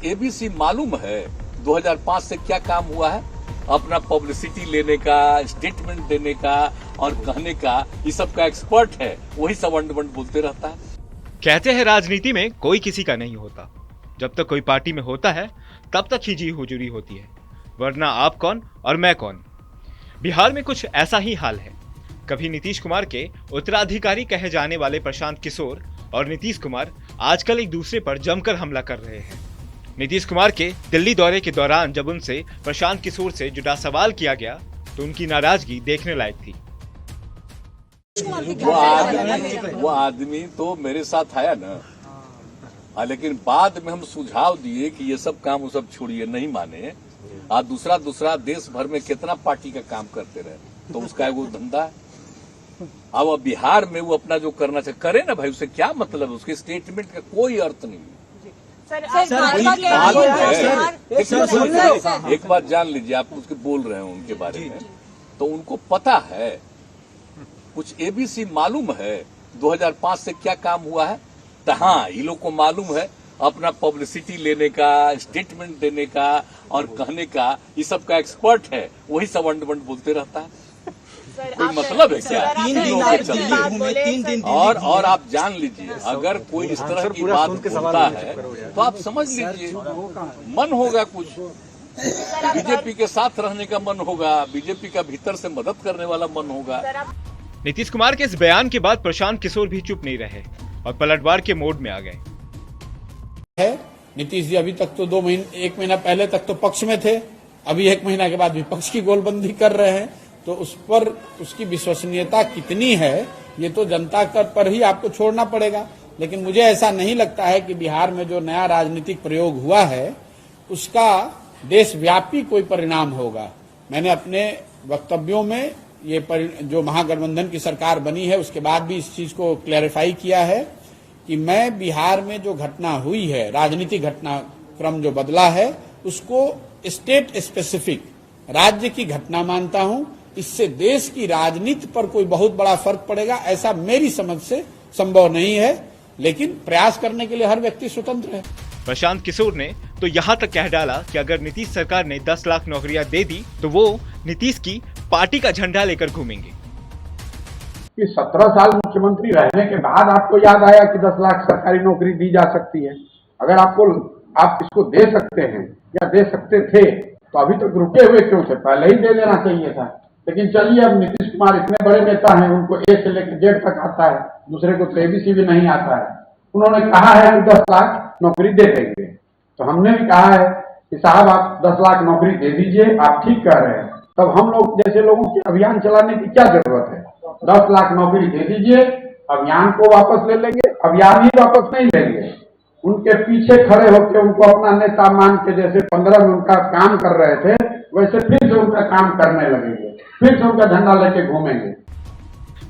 कुछ एबीसी मालूम है 2005 से क्या काम हुआ है? अपना पब्लिसिटी लेने का, स्टेटमेंट देने का और कहने का, ये सब का एक्सपर्ट है, वही सब अंड-बंड बोलते रहता है। कहते हैं राजनीति में कोई किसी का नहीं होता, जब तक कोई पार्टी में होता है तब तक ही जी हुजूरी होती है, वरना आप कौन और मैं कौन। बिहार में कुछ ऐसा ही हाल है। कभी नीतीश कुमार के उत्तराधिकारी कहे जाने वाले प्रशांत किशोर और नीतीश कुमार आजकल एक दूसरे पर जमकर हमला कर रहे हैं। नीतीश कुमार के दिल्ली दौरे के दौरान जब उनसे प्रशांत किशोर से जुड़ा सवाल किया गया तो उनकी नाराजगी देखने लायक थी। वो आदमी तो मेरे साथ आया ना, लेकिन बाद में हम सुझाव दिए कि ये सब काम वो सब छोड़िए, नहीं माने। आज दूसरा देश भर में कितना पार्टी का काम करते रहे, तो उसका वो धंधा है। अब बिहार में वो अपना जो करना चाहिए करे ना भाई, उससे क्या मतलब है? उसके स्टेटमेंट का कोई अर्थ नहीं है। एक बात जान लीजिए, आप उसके बोल रहे हैं उनके बारे में, तो उनको पता है, कुछ एबीसी मालूम है 2005 से क्या काम हुआ है? तो हाँ, ये लोग को मालूम है अपना पब्लिसिटी लेने का, स्टेटमेंट देने का और कहने का, ये सब का एक्सपर्ट है, वही सब अंड-बंड बोलते रहता है। कोई मतलब है क्या? 3 दिन तक दिल्ली घूमे, 3 दिन और आप जान लीजिए, अगर कोई इस तरह की बात बोलता है तो आप समझ लीजिए मन होगा, कुछ बीजेपी के साथ रहने का मन होगा, बीजेपी का भीतर से मदद करने वाला मन होगा। नीतीश कुमार के इस बयान के बाद प्रशांत किशोर भी चुप नहीं रहे और पलटवार के मोड में आ गए। नीतीश जी अभी तक तो 1 महीना पहले तक तो पक्ष में थे, अभी 1 महीना के बाद विपक्ष की गोलबंदी कर रहे हैं, तो उस पर उसकी विश्वसनीयता कितनी है ये तो जनता पर ही आपको छोड़ना पड़ेगा। लेकिन मुझे ऐसा नहीं लगता है कि बिहार में जो नया राजनीतिक प्रयोग हुआ है उसका देशव्यापी कोई परिणाम होगा। मैंने अपने वक्तव्यों में ये जो महागठबंधन की सरकार बनी है उसके बाद भी इस चीज को क्लैरिफाई किया है कि मैं बिहार में जो घटना हुई है, राजनीतिक घटनाक्रम जो बदला है, उसको स्टेट स्पेसिफिक, राज्य की घटना मानता हूं। इससे देश की राजनीति पर कोई बहुत बड़ा फर्क पड़ेगा ऐसा मेरी समझ से संभव नहीं है, लेकिन प्रयास करने के लिए हर व्यक्ति स्वतंत्र है। प्रशांत किशोर ने तो यहाँ तक कह डाला कि अगर नीतीश सरकार ने 10 लाख नौकरियां दे दी तो वो नीतीश की पार्टी का झंडा लेकर घूमेंगे। कि 17 साल मुख्यमंत्री रहने के बाद आपको याद आया कि 10 लाख सरकारी नौकरी दी जा सकती है। अगर आप इसको दे सकते हैं या दे सकते थे तो अभी तक रुके हुए क्यों थे? पहले ही दे देना चाहिए था। लेकिन चलिए, अब नीतीश कुमार इतने बड़े नेता हैं, उनको ए से लेकर जेड तक आता है, दूसरे को तो एबीसी भी नहीं आता है। उन्होंने कहा है कि 10 लाख नौकरी दे देंगे, तो हमने भी कहा है कि साहब आप 10 लाख नौकरी दे दीजिए, आप ठीक कह रहे हैं। तब हम लोग जैसे लोगों की अभियान चलाने की क्या जरूरत है? 10 लाख नौकरी दे दीजिए, अभियान को वापस ले लेंगे। अभियान ही वापस नहीं लेंगे, उनके पीछे खड़े होकर उनको अपना नेता मान के जैसे 15 में उनका काम कर रहे थे वैसे फिर से उनका काम करने लगेंगे, फिर से उनका झंडा लेके घूमेंगे।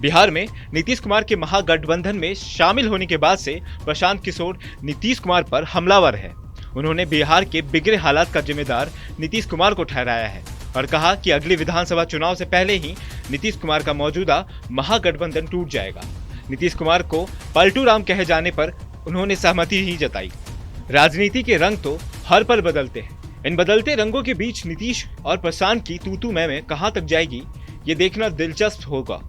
बिहार में नीतीश कुमार के महागठबंधन में शामिल होने के बाद से प्रशांत किशोर नीतीश कुमार पर हमलावर है। उन्होंने बिहार के बिगड़े हालात का जिम्मेदार नीतीश कुमार को ठहराया है और कहा कि अगली विधानसभा चुनाव से पहले ही नीतीश कुमार का मौजूदा महागठबंधन टूट जाएगा। नीतीश कुमार को पलटू राम कहे जाने पर उन्होंने सहमति ही जताई। राजनीति के रंग तो हर पल बदलते हैं, इन बदलते रंगों के बीच नीतीश और प्रशांत की तू-तू मैं कहां तक जाएगी ये देखना दिलचस्प होगा।